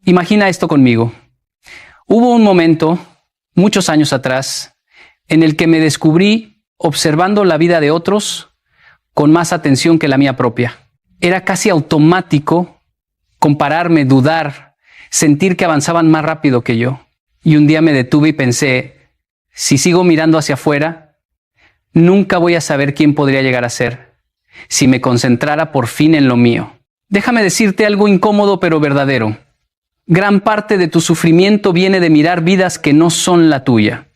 Imagina esto conmigo. Hubo un momento, muchos años atrás, en el que me descubrí observando la vida de otros con más atención que la mía propia. Era casi automático compararme, dudar, sentir que avanzaban más rápido que yo. Y un día me detuve y pensé, si sigo mirando hacia afuera, nunca voy a saber quién podría llegar a ser si me concentrara por fin en lo mío. Déjame decirte algo incómodo pero verdadero. Gran parte de tu sufrimiento viene de mirar vidas que no son la tuya.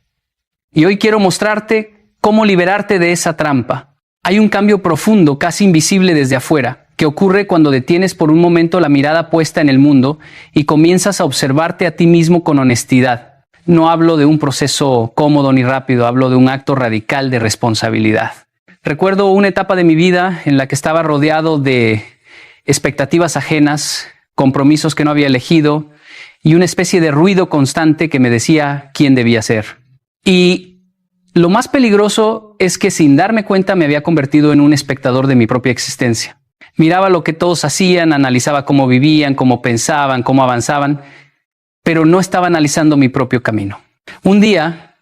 Y hoy quiero mostrarte cómo liberarte de esa trampa. Hay un cambio profundo, casi invisible desde afuera, que ocurre cuando detienes por un momento la mirada puesta en el mundo y comienzas a observarte a ti mismo con honestidad. No hablo de un proceso cómodo ni rápido, hablo de un acto radical de responsabilidad. Recuerdo una etapa de mi vida en la que estaba rodeado de expectativas ajenas, compromisos que no había elegido y una especie de ruido constante que me decía quién debía ser. Y lo más peligroso es que sin darme cuenta me había convertido en un espectador de mi propia existencia. Miraba lo que todos hacían, analizaba cómo vivían, cómo pensaban, cómo avanzaban, pero no estaba analizando mi propio camino. Un día,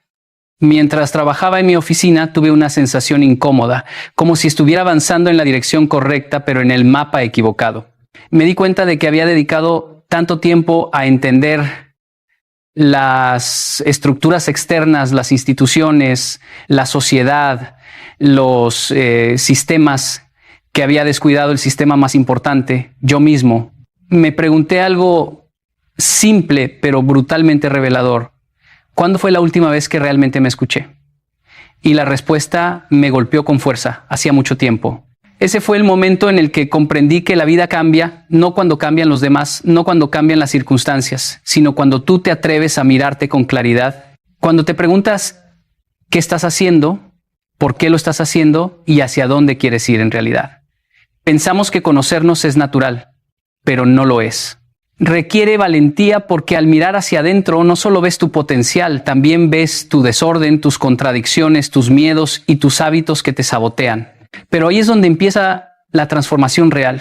mientras trabajaba en mi oficina, tuve una sensación incómoda, como si estuviera avanzando en la dirección correcta, pero en el mapa equivocado. Me di cuenta de que había dedicado tanto tiempo a entender las estructuras externas, las instituciones, la sociedad, los sistemas, que había descuidado el sistema más importante, yo mismo. Me pregunté algo simple pero brutalmente revelador. ¿Cuándo fue la última vez que realmente me escuché? Y la respuesta me golpeó con fuerza, hacía mucho tiempo. Ese fue el momento en el que comprendí que la vida cambia, no cuando cambian los demás, no cuando cambian las circunstancias, sino cuando tú te atreves a mirarte con claridad. Cuando te preguntas qué estás haciendo, por qué lo estás haciendo y hacia dónde quieres ir en realidad. Pensamos que conocernos es natural, pero no lo es. Requiere valentía porque al mirar hacia adentro no solo ves tu potencial, también ves tu desorden, tus contradicciones, tus miedos y tus hábitos que te sabotean. Pero ahí es donde empieza la transformación real.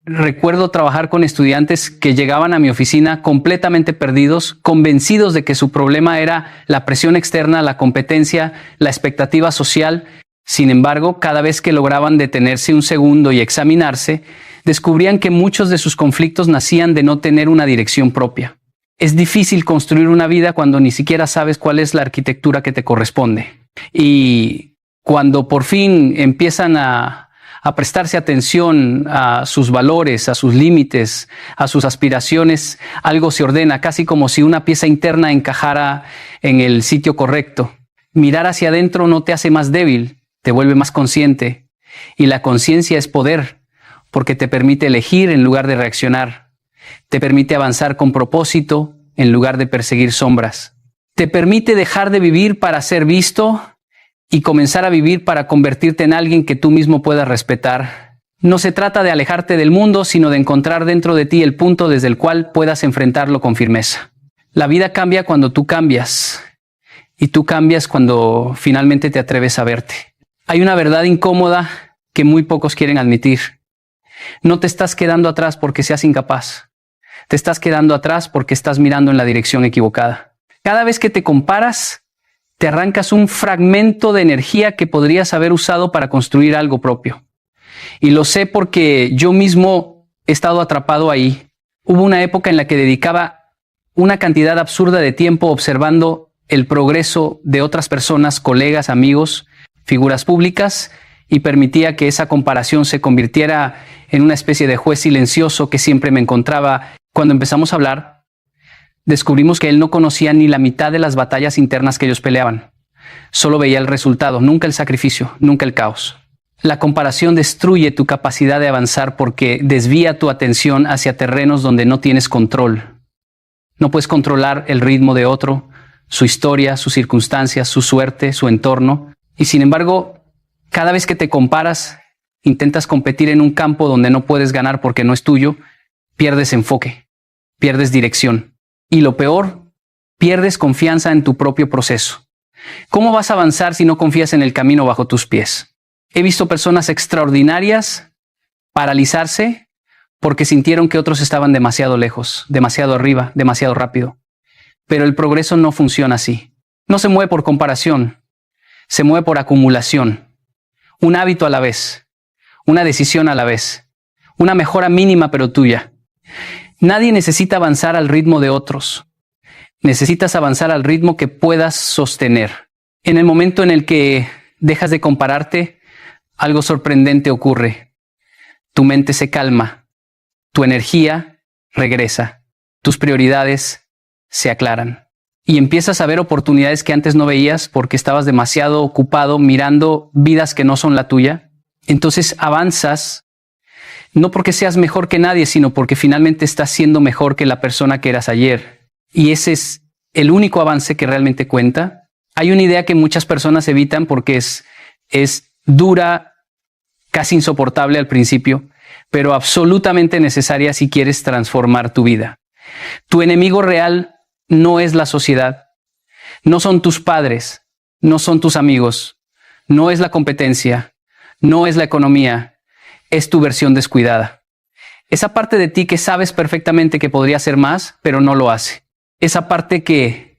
Recuerdo trabajar con estudiantes que llegaban a mi oficina completamente perdidos, convencidos de que su problema era la presión externa, la competencia, la expectativa social. Sin embargo, cada vez que lograban detenerse un segundo y examinarse, descubrían que muchos de sus conflictos nacían de no tener una dirección propia. Es difícil construir una vida cuando ni siquiera sabes cuál es la arquitectura que te corresponde. Y cuando por fin empiezan a prestarse atención a sus valores, a sus límites, a sus aspiraciones, algo se ordena, casi como si una pieza interna encajara en el sitio correcto. Mirar hacia adentro no te hace más débil, te vuelve más consciente. Y la conciencia es poder, porque te permite elegir en lugar de reaccionar. Te permite avanzar con propósito en lugar de perseguir sombras. Te permite dejar de vivir para ser visto y comenzar a vivir para convertirte en alguien que tú mismo puedas respetar. No se trata de alejarte del mundo, sino de encontrar dentro de ti el punto desde el cual puedas enfrentarlo con firmeza. La vida cambia cuando tú cambias, y tú cambias cuando finalmente te atreves a verte. Hay una verdad incómoda que muy pocos quieren admitir. No te estás quedando atrás porque seas incapaz. Te estás quedando atrás porque estás mirando en la dirección equivocada. Cada vez que te comparas, te arrancas un fragmento de energía que podrías haber usado para construir algo propio. Y lo sé porque yo mismo he estado atrapado ahí. Hubo una época en la que dedicaba una cantidad absurda de tiempo observando el progreso de otras personas, colegas, amigos, figuras públicas, y permitía que esa comparación se convirtiera en una especie de juez silencioso que siempre me encontraba. Cuando empezamos a hablar, descubrimos que él no conocía ni la mitad de las batallas internas que ellos peleaban. Solo veía el resultado, nunca el sacrificio, nunca el caos. La comparación destruye tu capacidad de avanzar porque desvía tu atención hacia terrenos donde no tienes control. No puedes controlar el ritmo de otro, su historia, sus circunstancias, su suerte, su entorno. Y sin embargo, cada vez que te comparas, intentas competir en un campo donde no puedes ganar porque no es tuyo, pierdes enfoque, pierdes dirección. Y lo peor, pierdes confianza en tu propio proceso. ¿Cómo vas a avanzar si no confías en el camino bajo tus pies? He visto personas extraordinarias paralizarse porque sintieron que otros estaban demasiado lejos, demasiado arriba, demasiado rápido. Pero el progreso no funciona así. No se mueve por comparación, se mueve por acumulación. Un hábito a la vez, una decisión a la vez, una mejora mínima pero tuya. Nadie necesita avanzar al ritmo de otros. Necesitas avanzar al ritmo que puedas sostener. En el momento en el que dejas de compararte, algo sorprendente ocurre. Tu mente se calma, tu energía regresa, tus prioridades se aclaran y empiezas a ver oportunidades que antes no veías porque estabas demasiado ocupado mirando vidas que no son la tuya. Entonces avanzas, no porque seas mejor que nadie, sino porque finalmente estás siendo mejor que la persona que eras ayer. Y ese es el único avance que realmente cuenta. Hay una idea que muchas personas evitan porque es dura, casi insoportable al principio, pero absolutamente necesaria si quieres transformar tu vida. Tu enemigo real no es la sociedad, no son tus padres, no son tus amigos, no es la competencia, no es la economía, es tu versión descuidada. Esa parte de ti que sabes perfectamente que podría hacer más, pero no lo hace. Esa parte que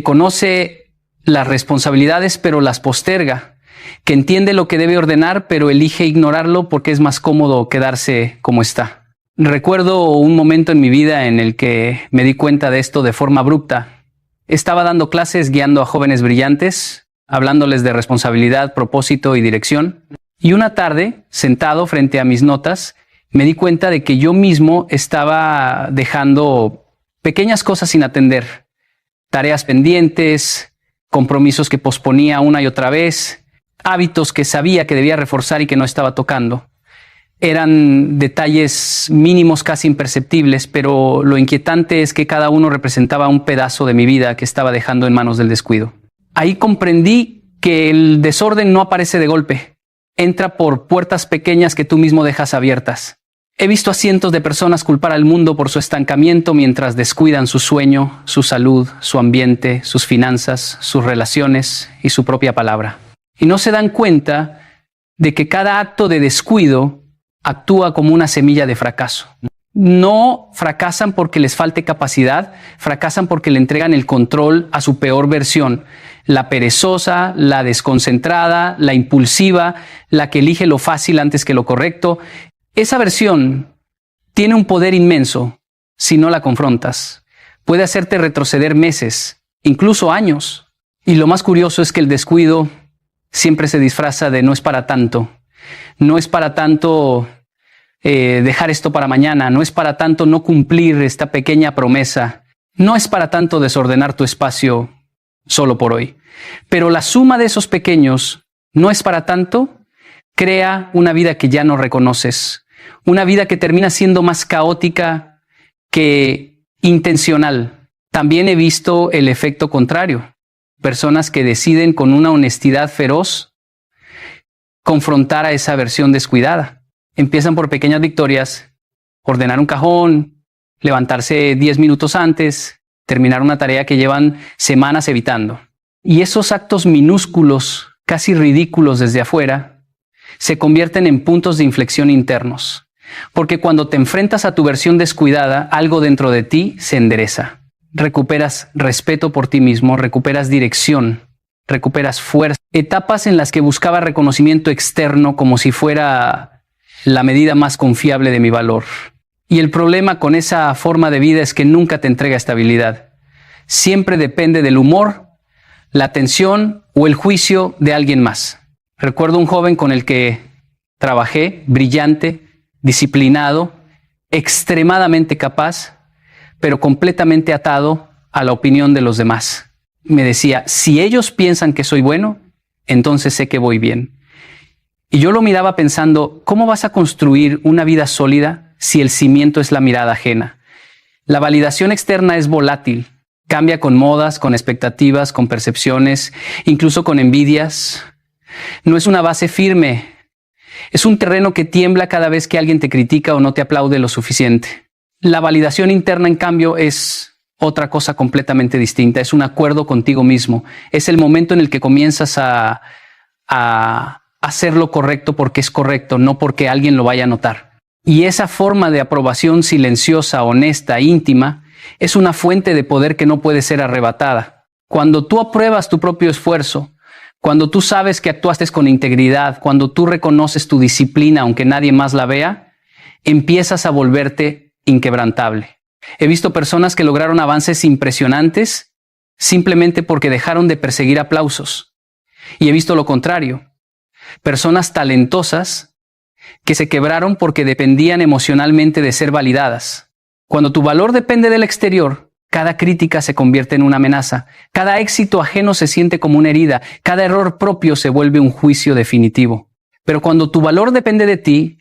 conoce las responsabilidades, pero las posterga, que entiende lo que debe ordenar, pero elige ignorarlo porque es más cómodo quedarse como está. Recuerdo un momento en mi vida en el que me di cuenta de esto de forma abrupta. Estaba dando clases guiando a jóvenes brillantes, hablándoles de responsabilidad, propósito y dirección. Y una tarde, sentado frente a mis notas, me di cuenta de que yo mismo estaba dejando pequeñas cosas sin atender. Tareas pendientes, compromisos que posponía una y otra vez, hábitos que sabía que debía reforzar y que no estaba tocando. Eran detalles mínimos, casi imperceptibles, pero lo inquietante es que cada uno representaba un pedazo de mi vida que estaba dejando en manos del descuido. Ahí comprendí que el desorden no aparece de golpe. Entra por puertas pequeñas que tú mismo dejas abiertas. He visto a cientos de personas culpar al mundo por su estancamiento mientras descuidan su sueño, su salud, su ambiente, sus finanzas, sus relaciones y su propia palabra. Y no se dan cuenta de que cada acto de descuido actúa como una semilla de fracaso. No fracasan porque les falte capacidad, fracasan porque le entregan el control a su peor versión. La perezosa, la desconcentrada, la impulsiva, la que elige lo fácil antes que lo correcto. Esa versión tiene un poder inmenso si no la confrontas. Puede hacerte retroceder meses, incluso años. Y lo más curioso es que el descuido siempre se disfraza de no es para tanto. No es para tanto dejar esto para mañana, no es para tanto no cumplir esta pequeña promesa, no es para tanto desordenar tu espacio solo por hoy. Pero la suma de esos pequeños no es para tanto, crea una vida que ya no reconoces, una vida que termina siendo más caótica que intencional. También he visto el efecto contrario, personas que deciden con una honestidad feroz confrontar a esa versión descuidada. Empiezan por pequeñas victorias, ordenar un cajón, levantarse 10 minutos antes, terminar una tarea que llevan semanas evitando. Y esos actos minúsculos, casi ridículos desde afuera, se convierten en puntos de inflexión internos. Porque cuando te enfrentas a tu versión descuidada, algo dentro de ti se endereza. Recuperas respeto por ti mismo, recuperas dirección, recuperas fuerza. Etapas en las que buscaba reconocimiento externo como si fuera la medida más confiable de mi valor. Y el problema con esa forma de vida es que nunca te entrega estabilidad. Siempre depende del humor, la atención o el juicio de alguien más. Recuerdo un joven con el que trabajé, brillante, disciplinado, extremadamente capaz, pero completamente atado a la opinión de los demás. Me decía, si ellos piensan que soy bueno, entonces sé que voy bien. Y yo lo miraba pensando, ¿cómo vas a construir una vida sólida si el cimiento es la mirada ajena? La validación externa es volátil, cambia con modas, con expectativas, con percepciones, incluso con envidias. No es una base firme, es un terreno que tiembla cada vez que alguien te critica o no te aplaude lo suficiente. La validación interna, en cambio, es otra cosa completamente distinta, es un acuerdo contigo mismo. Es el momento en el que comienzas a hacer lo correcto porque es correcto, no porque alguien lo vaya a notar. Y esa forma de aprobación silenciosa, honesta, íntima, es una fuente de poder que no puede ser arrebatada. Cuando tú apruebas tu propio esfuerzo, cuando tú sabes que actuaste con integridad, cuando tú reconoces tu disciplina aunque nadie más la vea, empiezas a volverte inquebrantable. He visto personas que lograron avances impresionantes simplemente porque dejaron de perseguir aplausos. Y he visto lo contrario. Personas talentosas que se quebraron porque dependían emocionalmente de ser validadas. Cuando tu valor depende del exterior, cada crítica se convierte en una amenaza, cada éxito ajeno se siente como una herida, cada error propio se vuelve un juicio definitivo. Pero cuando tu valor depende de ti,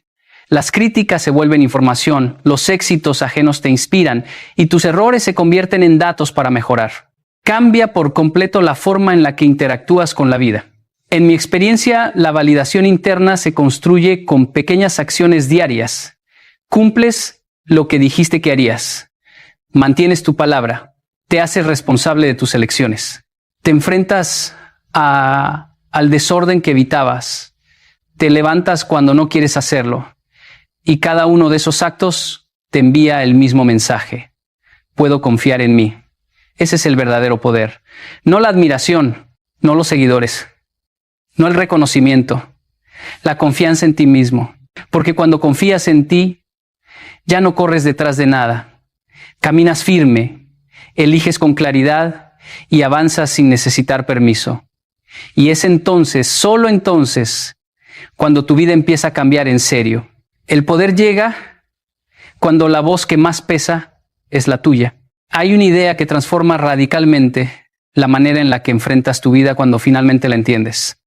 las críticas se vuelven información, los éxitos ajenos te inspiran y tus errores se convierten en datos para mejorar. Cambia por completo la forma en la que interactúas con la vida. En mi experiencia, la validación interna se construye con pequeñas acciones diarias. Cumples lo que dijiste que harías. Mantienes tu palabra. Te haces responsable de tus elecciones. Te enfrentas al desorden que evitabas. Te levantas cuando no quieres hacerlo. Y cada uno de esos actos te envía el mismo mensaje. Puedo confiar en mí. Ese es el verdadero poder. No la admiración, no los seguidores. No el reconocimiento, la confianza en ti mismo. Porque cuando confías en ti, ya no corres detrás de nada. Caminas firme, eliges con claridad y avanzas sin necesitar permiso. Y es entonces, solo entonces, cuando tu vida empieza a cambiar en serio. El poder llega cuando la voz que más pesa es la tuya. Hay una idea que transforma radicalmente la manera en la que enfrentas tu vida cuando finalmente la entiendes.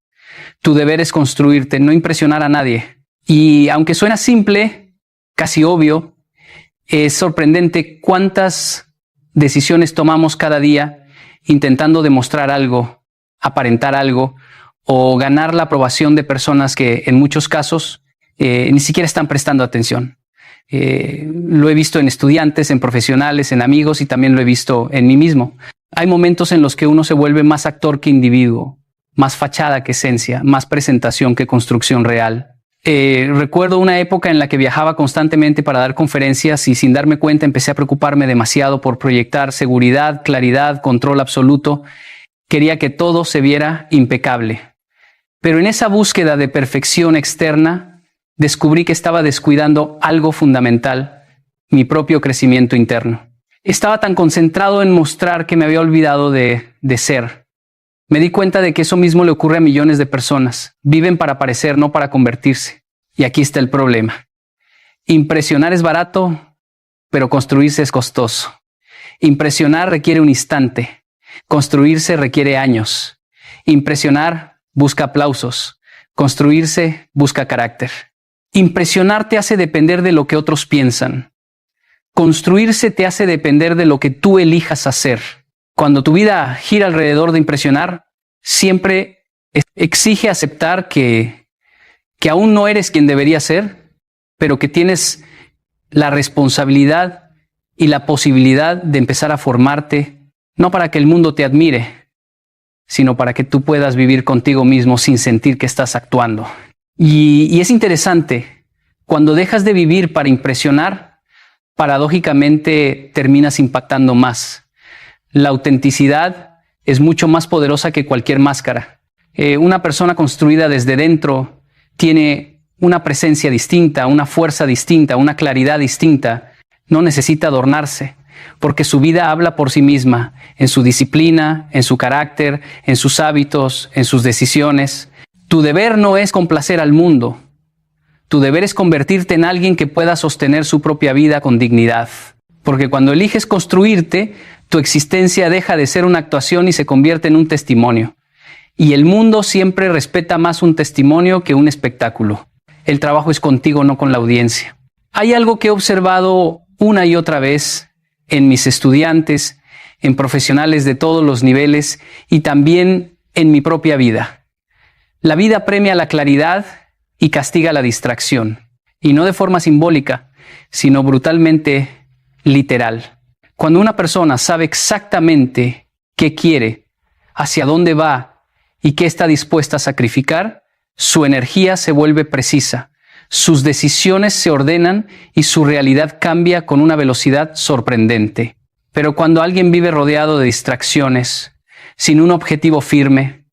Tu deber es construirte, no impresionar a nadie. Y aunque suena simple, casi obvio, es sorprendente cuántas decisiones tomamos cada día intentando demostrar algo, aparentar algo o ganar la aprobación de personas que en muchos casos ni siquiera están prestando atención. Lo he visto en estudiantes, en profesionales, en amigos y también lo he visto en mí mismo. Hay momentos en los que uno se vuelve más actor que individuo, más fachada que esencia, más presentación que construcción real. Recuerdo una época en la que viajaba constantemente para dar conferencias y sin darme cuenta empecé a preocuparme demasiado por proyectar seguridad, claridad, control absoluto. Quería que todo se viera impecable. Pero en esa búsqueda de perfección externa, descubrí que estaba descuidando algo fundamental, mi propio crecimiento interno. Estaba tan concentrado en mostrar que me había olvidado de ser. Me di cuenta de que eso mismo le ocurre a millones de personas. Viven para parecer, no para convertirse. Y aquí está el problema. Impresionar es barato, pero construirse es costoso. Impresionar requiere un instante. Construirse requiere años. Impresionar busca aplausos. Construirse busca carácter. Impresionar te hace depender de lo que otros piensan. Construirse te hace depender de lo que tú elijas hacer. Cuando tu vida gira alrededor de impresionar, siempre exige aceptar que aún no eres quien deberías ser, pero que tienes la responsabilidad y la posibilidad de empezar a formarte, no para que el mundo te admire, sino para que tú puedas vivir contigo mismo sin sentir que estás actuando. Y es interesante, cuando dejas de vivir para impresionar, paradójicamente terminas impactando más. La autenticidad es mucho más poderosa que cualquier máscara. Una persona construida desde dentro tiene una presencia distinta, una fuerza distinta, una claridad distinta. No necesita adornarse, porque su vida habla por sí misma, en su disciplina, en su carácter, en sus hábitos, en sus decisiones. Tu deber no es complacer al mundo. Tu deber es convertirte en alguien que pueda sostener su propia vida con dignidad. Porque cuando eliges construirte, tu existencia deja de ser una actuación y se convierte en un testimonio. Y el mundo siempre respeta más un testimonio que un espectáculo. El trabajo es contigo, no con la audiencia. Hay algo que he observado una y otra vez en mis estudiantes, en profesionales de todos los niveles y también en mi propia vida. La vida premia la claridad y castiga la distracción. Y no de forma simbólica, sino brutalmente literal. Cuando una persona sabe exactamente qué quiere, hacia dónde va y qué está dispuesta a sacrificar, su energía se vuelve precisa, Sus decisiones se ordenan y su realidad cambia con una velocidad sorprendente. Pero cuando alguien vive rodeado de distracciones, sin un objetivo firme,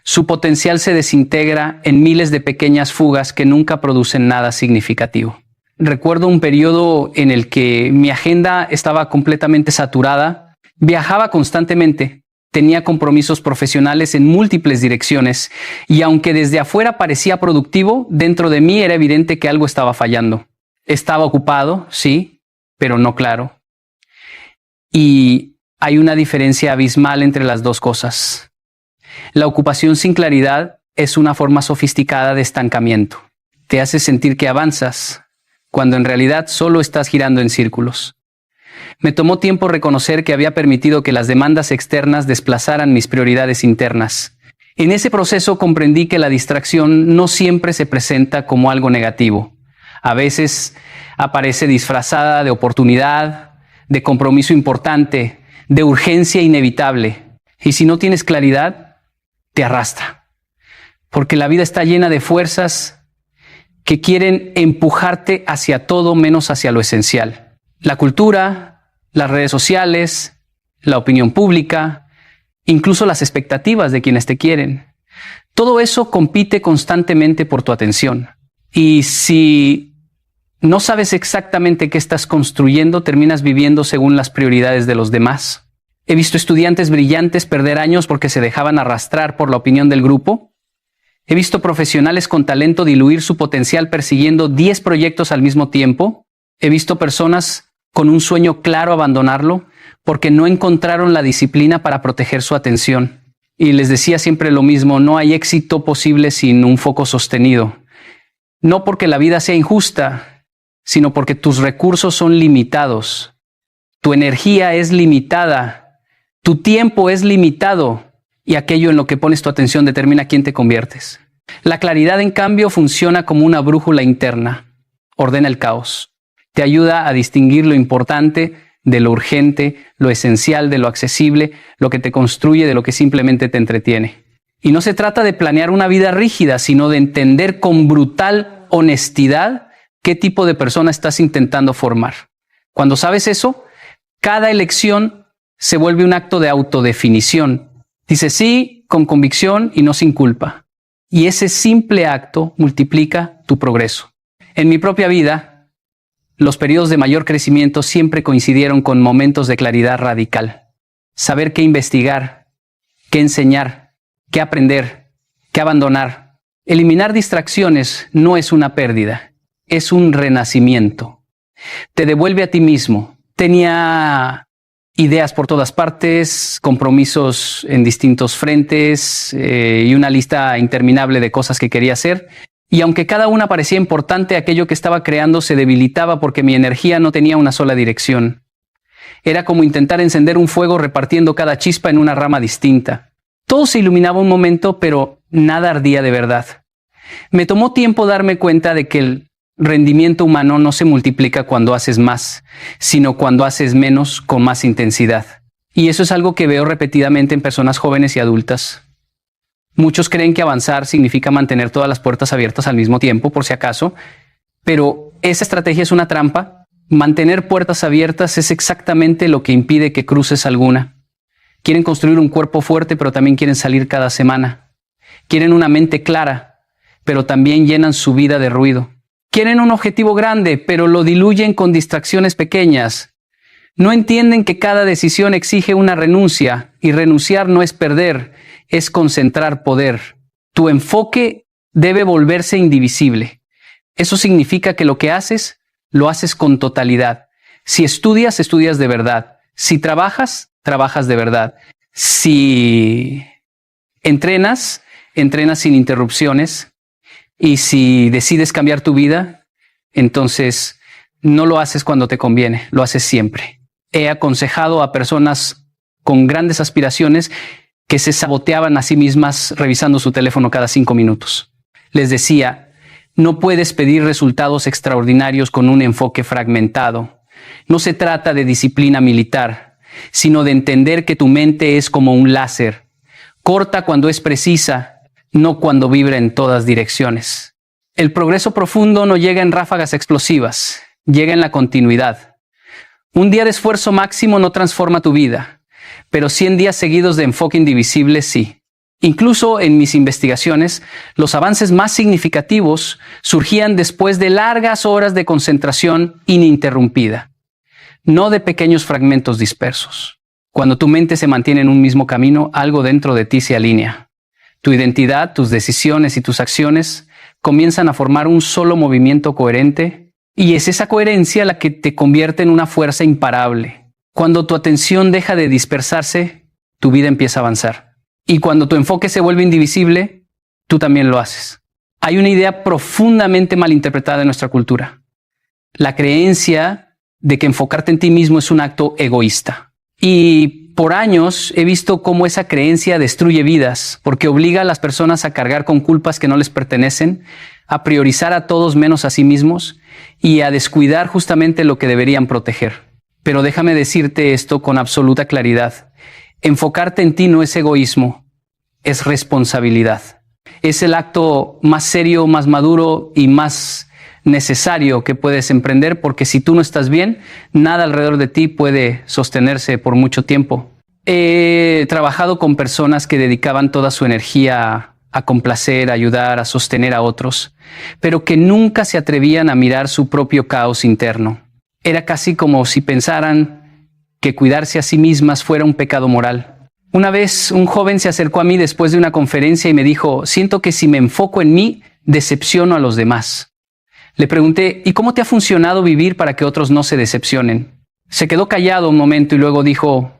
su potencial se desintegra en miles de pequeñas fugas que nunca producen nada significativo. Recuerdo un periodo en el que mi agenda estaba completamente saturada, viajaba constantemente, tenía compromisos profesionales en múltiples direcciones y aunque desde afuera parecía productivo, dentro de mí era evidente que algo estaba fallando. Estaba ocupado, sí, pero no claro. Y hay una diferencia abismal entre las dos cosas. La ocupación sin claridad es una forma sofisticada de estancamiento. Te hace sentir que avanzas, cuando en realidad solo estás girando en círculos. Me tomó tiempo reconocer que había permitido que las demandas externas desplazaran mis prioridades internas. En ese proceso comprendí que la distracción no siempre se presenta como algo negativo. A veces aparece disfrazada de oportunidad, de compromiso importante, de urgencia inevitable. Y si no tienes claridad, te arrastra. Porque la vida está llena de fuerzas que quieren empujarte hacia todo menos hacia lo esencial. La cultura, las redes sociales, la opinión pública, incluso las expectativas de quienes te quieren. Todo eso compite constantemente por tu atención. Y si no sabes exactamente qué estás construyendo, terminas viviendo según las prioridades de los demás. He visto estudiantes brillantes perder años porque se dejaban arrastrar por la opinión del grupo. He visto profesionales con talento diluir su potencial persiguiendo 10 proyectos al mismo tiempo. He visto personas con un sueño claro abandonarlo porque no encontraron la disciplina para proteger su atención. Y les decía siempre lo mismo, no hay éxito posible sin un foco sostenido. No porque la vida sea injusta, sino porque tus recursos son limitados. Tu energía es limitada, tu tiempo es limitado. Y aquello en lo que pones tu atención determina quién te conviertes. La claridad, en cambio, funciona como una brújula interna. Ordena el caos. Te ayuda a distinguir lo importante de lo urgente, lo esencial de lo accesible, lo que te construye de lo que simplemente te entretiene. Y no se trata de planear una vida rígida, sino de entender con brutal honestidad qué tipo de persona estás intentando formar. Cuando sabes eso, cada elección se vuelve un acto de autodefinición. Dice sí con convicción y no sin culpa. Y ese simple acto multiplica tu progreso. En mi propia vida, los periodos de mayor crecimiento siempre coincidieron con momentos de claridad radical. Saber qué investigar, qué enseñar, qué aprender, qué abandonar. Eliminar distracciones no es una pérdida, es un renacimiento. Te devuelve a ti mismo. Tenía ideas por todas partes, compromisos en distintos frentes y una lista interminable de cosas que quería hacer. Y aunque cada una parecía importante, aquello que estaba creando se debilitaba porque mi energía no tenía una sola dirección. Era como intentar encender un fuego repartiendo cada chispa en una rama distinta. Todo se iluminaba un momento, pero nada ardía de verdad. Me tomó tiempo darme cuenta de que el rendimiento humano no se multiplica cuando haces más, sino cuando haces menos con más intensidad. Y eso es algo que veo repetidamente en personas jóvenes y adultas. Muchos creen que avanzar significa mantener todas las puertas abiertas al mismo tiempo, por si acaso, pero esa estrategia es una trampa. Mantener puertas abiertas es exactamente lo que impide que cruces alguna. Quieren construir un cuerpo fuerte, pero también quieren salir cada semana. Quieren una mente clara, pero también llenan su vida de ruido. Quieren un objetivo grande, pero lo diluyen con distracciones pequeñas. No entienden que cada decisión exige una renuncia, y renunciar no es perder, es concentrar poder. Tu enfoque debe volverse indivisible. Eso significa que lo que haces, lo haces con totalidad. Si estudias, estudias de verdad. Si trabajas, trabajas de verdad. Si entrenas, entrenas sin interrupciones. Y si decides cambiar tu vida, entonces no lo haces cuando te conviene, lo haces siempre. He aconsejado a personas con grandes aspiraciones que se saboteaban a sí mismas revisando su teléfono cada 5 minutos. Les decía, no puedes pedir resultados extraordinarios con un enfoque fragmentado. No se trata de disciplina militar, sino de entender que tu mente es como un láser. Corta cuando es precisa, no cuando vibra en todas direcciones. El progreso profundo no llega en ráfagas explosivas, llega en la continuidad. Un día de esfuerzo máximo no transforma tu vida, pero 100 días seguidos de enfoque indivisible sí. Incluso en mis investigaciones, los avances más significativos surgían después de largas horas de concentración ininterrumpida, no de pequeños fragmentos dispersos. Cuando tu mente se mantiene en un mismo camino, algo dentro de ti se alinea. Tu identidad, tus decisiones y tus acciones comienzan a formar un solo movimiento coherente, y es esa coherencia la que te convierte en una fuerza imparable. Cuando tu atención deja de dispersarse, tu vida empieza a avanzar. Y cuando tu enfoque se vuelve indivisible, tú también lo haces. Hay una idea profundamente malinterpretada en nuestra cultura: la creencia de que enfocarte en ti mismo es un acto egoísta. Y por años he visto cómo esa creencia destruye vidas, porque obliga a las personas a cargar con culpas que no les pertenecen, a priorizar a todos menos a sí mismos y a descuidar justamente lo que deberían proteger. Pero déjame decirte esto con absoluta claridad: enfocarte en ti no es egoísmo, es responsabilidad. Es el acto más serio, más maduro y más necesario que puedes emprender, porque si tú no estás bien, nada alrededor de ti puede sostenerse por mucho tiempo. He trabajado con personas que dedicaban toda su energía a complacer, a ayudar, a sostener a otros, pero que nunca se atrevían a mirar su propio caos interno. Era casi como si pensaran que cuidarse a sí mismas fuera un pecado moral. Una vez un joven se acercó a mí después de una conferencia y me dijo: siento que si me enfoco en mí, decepciono a los demás. Le pregunté: ¿y cómo te ha funcionado vivir para que otros no se decepcionen? Se quedó callado un momento y luego dijo: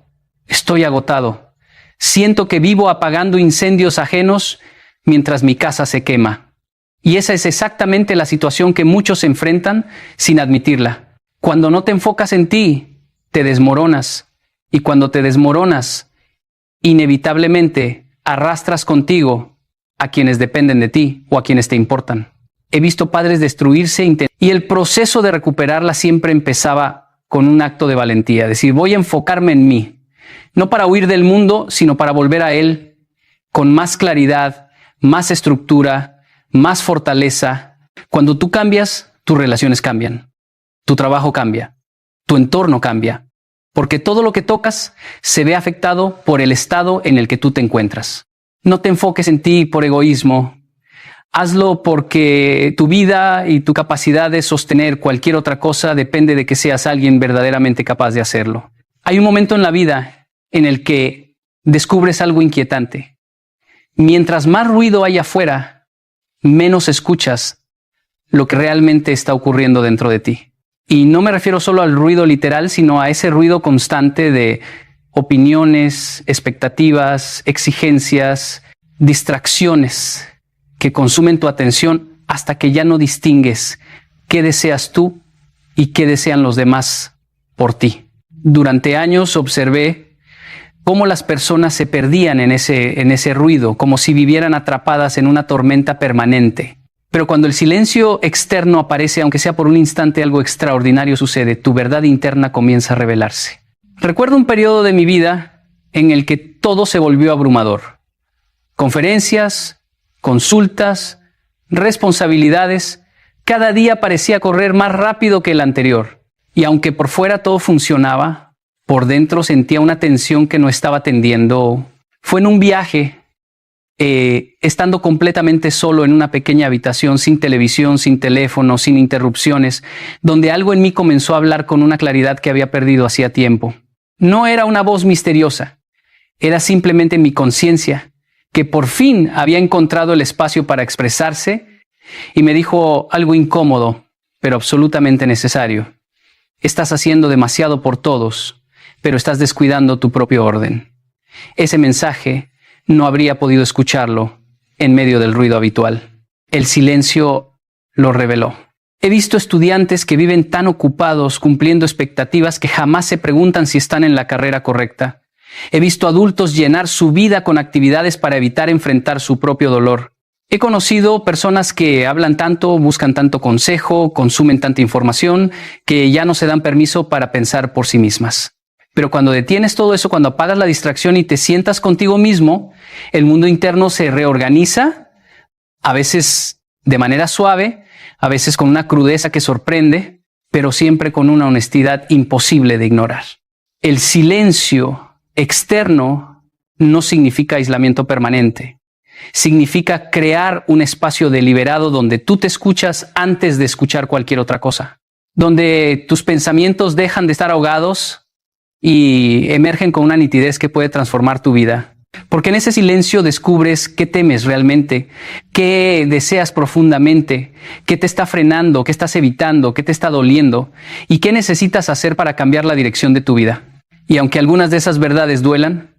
estoy agotado. Siento que vivo apagando incendios ajenos mientras mi casa se quema. Y esa es exactamente la situación que muchos enfrentan sin admitirla. Cuando no te enfocas en ti, te desmoronas. Y cuando te desmoronas, inevitablemente arrastras contigo a quienes dependen de ti o a quienes te importan. He visto padres destruirse y el proceso de recuperarla siempre empezaba con un acto de valentía. Decir: voy a enfocarme en mí, no para huir del mundo, sino para volver a él con más claridad, más estructura, más fortaleza. Cuando tú cambias, tus relaciones cambian, tu trabajo cambia, tu entorno cambia, porque todo lo que tocas se ve afectado por el estado en el que tú te encuentras. No te enfoques en ti por egoísmo. Hazlo porque tu vida y tu capacidad de sostener cualquier otra cosa depende de que seas alguien verdaderamente capaz de hacerlo. Hay un momento en la vida en el que descubres algo inquietante. Mientras más ruido hay afuera, menos escuchas lo que realmente está ocurriendo dentro de ti. Y no me refiero solo al ruido literal, sino a ese ruido constante de opiniones, expectativas, exigencias, distracciones que consumen tu atención hasta que ya no distingues qué deseas tú y qué desean los demás por ti. Durante años observé cómo las personas se perdían en ese ruido, como si vivieran atrapadas en una tormenta permanente. Pero cuando el silencio externo aparece, aunque sea por un instante, algo extraordinario sucede. Tu verdad interna comienza a revelarse. Recuerdo un periodo de mi vida en el que todo se volvió abrumador. Conferencias, consultas, responsabilidades. Cada día parecía correr más rápido que el anterior. Y aunque por fuera todo funcionaba, por dentro sentía una tensión que no estaba atendiendo. Fue en un viaje, estando completamente solo en una pequeña habitación, sin televisión, sin teléfono, sin interrupciones, donde algo en mí comenzó a hablar con una claridad que había perdido hacía tiempo. No era una voz misteriosa, era simplemente mi conciencia, que por fin había encontrado el espacio para expresarse, y me dijo algo incómodo, pero absolutamente necesario. Estás haciendo demasiado por todos, pero estás descuidando tu propio orden. Ese mensaje no habría podido escucharlo en medio del ruido habitual. El silencio lo reveló. He visto estudiantes que viven tan ocupados cumpliendo expectativas que jamás se preguntan si están en la carrera correcta. He visto adultos llenar su vida con actividades para evitar enfrentar su propio dolor. He conocido personas que hablan tanto, buscan tanto consejo, consumen tanta información, que ya no se dan permiso para pensar por sí mismas. Pero cuando detienes todo eso, cuando apagas la distracción y te sientas contigo mismo, el mundo interno se reorganiza, a veces de manera suave, a veces con una crudeza que sorprende, pero siempre con una honestidad imposible de ignorar. El silencio externo no significa aislamiento permanente. Significa crear un espacio deliberado donde tú te escuchas antes de escuchar cualquier otra cosa. Donde tus pensamientos dejan de estar ahogados y emergen con una nitidez que puede transformar tu vida. Porque en ese silencio descubres qué temes realmente, qué deseas profundamente, qué te está frenando, qué estás evitando, qué te está doliendo y qué necesitas hacer para cambiar la dirección de tu vida. Y aunque algunas de esas verdades duelan,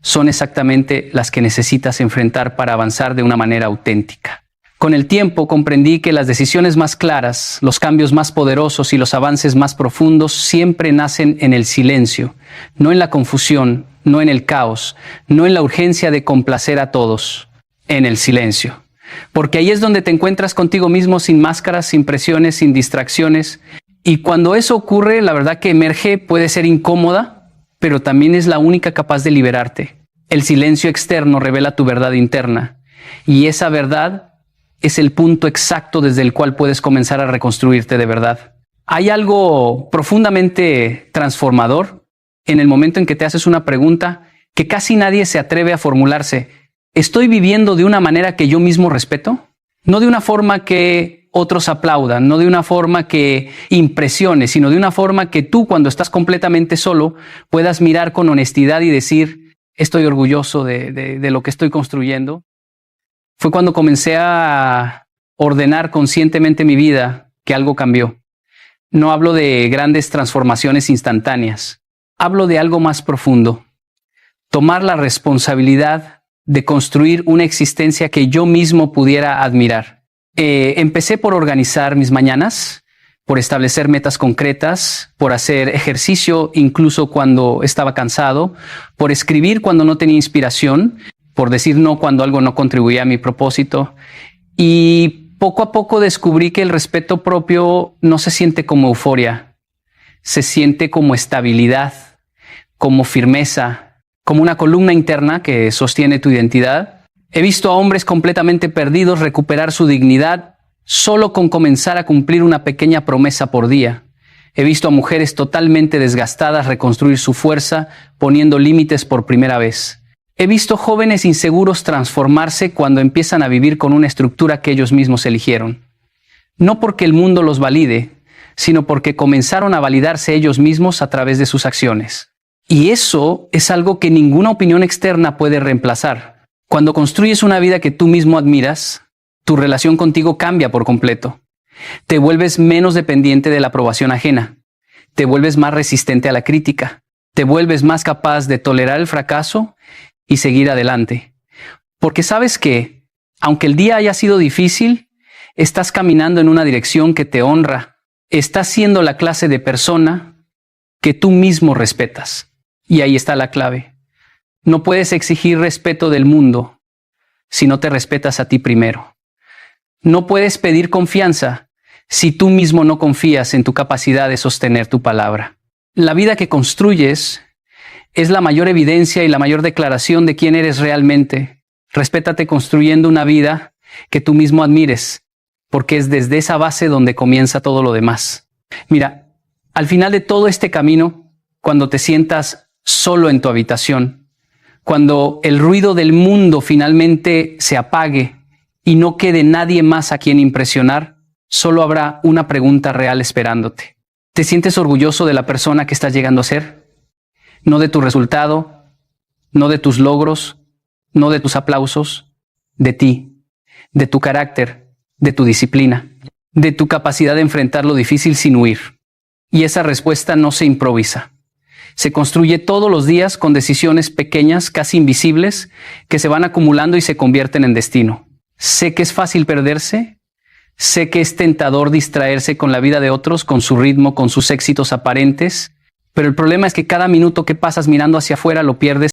son exactamente las que necesitas enfrentar para avanzar de una manera auténtica. Con el tiempo comprendí que las decisiones más claras, los cambios más poderosos y los avances más profundos siempre nacen en el silencio, no en la confusión, no en el caos, no en la urgencia de complacer a todos, en el silencio. Porque ahí es donde te encuentras contigo mismo sin máscaras, sin presiones, sin distracciones. Y cuando eso ocurre, la verdad que emerge puede ser incómoda, pero también es la única capaz de liberarte. El silencio externo revela tu verdad interna. Y esa verdad es el punto exacto desde el cual puedes comenzar a reconstruirte de verdad. Hay algo profundamente transformador en el momento en que te haces una pregunta que casi nadie se atreve a formularse. ¿Estoy viviendo de una manera que yo mismo respeto? No de una forma que otros aplaudan, no de una forma que impresione, sino de una forma que tú, cuando estás completamente solo, puedas mirar con honestidad y decir, estoy orgulloso de lo que estoy construyendo. Fue cuando comencé a ordenar conscientemente mi vida que algo cambió. No hablo de grandes transformaciones instantáneas. Hablo de algo más profundo. Tomar la responsabilidad de construir una existencia que yo mismo pudiera admirar. Empecé por organizar mis mañanas, por establecer metas concretas, por hacer ejercicio incluso cuando estaba cansado, por escribir cuando no tenía inspiración, por decir no cuando algo no contribuía a mi propósito. Y poco a poco descubrí que el respeto propio no se siente como euforia, se siente como estabilidad, como firmeza, como una columna interna que sostiene tu identidad. He visto a hombres completamente perdidos recuperar su dignidad solo con comenzar a cumplir una pequeña promesa por día. He visto a mujeres totalmente desgastadas reconstruir su fuerza poniendo límites por primera vez. He visto jóvenes inseguros transformarse cuando empiezan a vivir con una estructura que ellos mismos eligieron. No porque el mundo los valide, sino porque comenzaron a validarse ellos mismos a través de sus acciones. Y eso es algo que ninguna opinión externa puede reemplazar. Cuando construyes una vida que tú mismo admiras, tu relación contigo cambia por completo. Te vuelves menos dependiente de la aprobación ajena. Te vuelves más resistente a la crítica. Te vuelves más capaz de tolerar el fracaso y seguir adelante. Porque sabes que, aunque el día haya sido difícil, estás caminando en una dirección que te honra. Estás siendo la clase de persona que tú mismo respetas. Y ahí está la clave. No puedes exigir respeto del mundo si no te respetas a ti primero. No puedes pedir confianza si tú mismo no confías en tu capacidad de sostener tu palabra. La vida que construyes es la mayor evidencia y la mayor declaración de quién eres realmente. Respétate construyendo una vida que tú mismo admires, porque es desde esa base donde comienza todo lo demás. Mira, al final de todo este camino, cuando te sientas solo en tu habitación, cuando el ruido del mundo finalmente se apague y no quede nadie más a quien impresionar, solo habrá una pregunta real esperándote. ¿Te sientes orgulloso de la persona que estás llegando a ser? No de tu resultado, no de tus logros, no de tus aplausos, de ti, de tu carácter, de tu disciplina, de tu capacidad de enfrentar lo difícil sin huir. Y esa respuesta no se improvisa. Se construye todos los días con decisiones pequeñas, casi invisibles, que se van acumulando y se convierten en destino. Sé que es fácil perderse, sé que es tentador distraerse con la vida de otros, con su ritmo, con sus éxitos aparentes, pero el problema es que cada minuto que pasas mirando hacia afuera lo pierdes